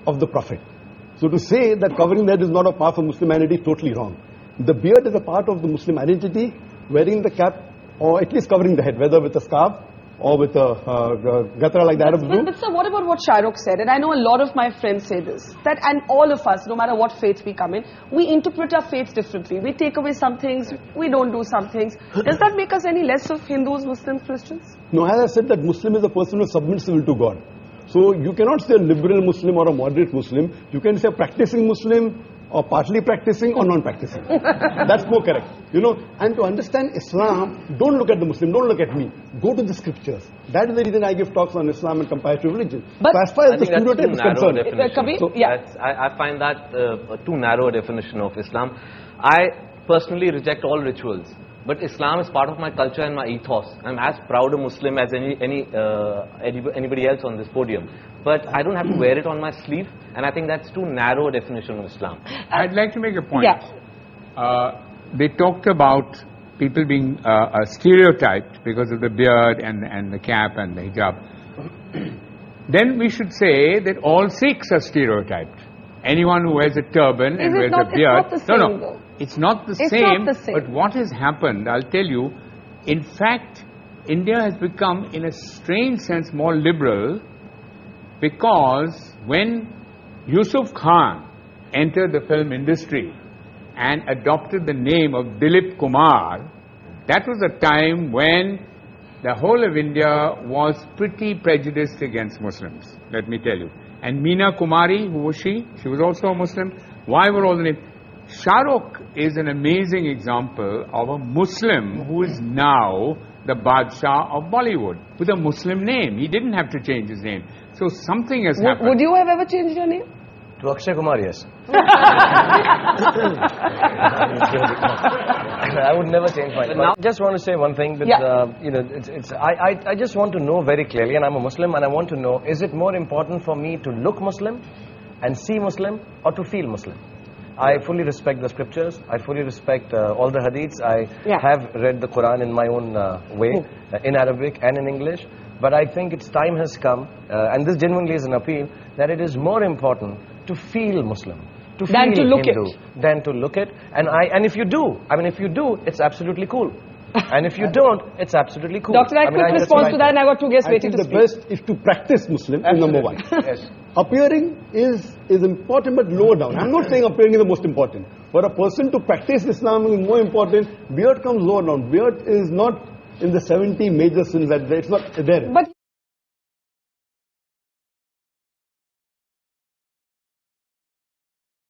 of the Prophet. So to say that covering the head is not a part of Muslimanity is totally wrong. The beard is a part of the Muslim identity, wearing the cap, or at least covering the head, whether with a scarf or with a gatra like that of blue. But sir, what about what Shahrukh said? And I know a lot of my friends say this, that and all of us, no matter what faith we come in, we interpret our faith differently. We take away some things, we don't do some things. Does that make us any less of Hindus, Muslims, Christians? No, as I said, that Muslim is a person who submits his will to God. So you cannot say a liberal Muslim or a moderate Muslim. You can say a practicing Muslim or partly practicing or non-practicing. That's more correct. You know, and to understand Islam, don't look at the Muslim, don't look at me. Go to the scriptures. That is the reason I give talks on Islam and comparative religion. But so as far as the stereotype is concerned, I find that too narrow a definition of Islam. I personally reject all rituals. But Islam is part of my culture and my ethos. I'm as proud a Muslim as anybody else on this podium. But I don't have to wear it on my sleeve, and I think that's too narrow a definition of Islam. I'd like to make a point. Yeah. They talked about people being stereotyped because of the beard and the cap and the hijab. Then we should say that all Sikhs are stereotyped. Anyone who wears a turban and wears a beard. It's not the same, though. It's not the same, but what has happened, I'll tell you, in fact, India has become, in a strange sense, more liberal, because when Yusuf Khan entered the film industry and adopted the name of Dilip Kumar, that was a time when the whole of India was pretty prejudiced against Muslims, let me tell you. And Meena Kumari, who was she? She was also a Muslim. Why were all the names? Shahrukh is an amazing example of a Muslim who is now the Badshah of Bollywood with a Muslim name. He didn't have to change his name. So something has happened. Would you have ever changed your name? To Akshay Kumar, yes. I would never change my name. I just want to say one thing. That, you know, I just want to know very clearly, and I'm a Muslim, and I want to know, is it more important for me to look Muslim and see Muslim, or to feel Muslim? I fully respect the scriptures. I fully respect all the hadiths. I have read the Quran in my own way, in Arabic and in English. But I think its time has come, and this genuinely is an appeal, that it is more important to feel Muslim, to feel Hindu, than to look it. And if you do, I mean, if you do, it's absolutely cool. And if you don't, it's absolutely cool. Doctor, I quick response to that, and I got two guests waiting to speak. The best is to practice Muslim, is number one. Yes. Appearing is important, but lower down. I'm not saying appearing is the most important. For a person to practice Islam is more important. Beard comes lower down. Beard is not in the 70 major sins that it's not there. But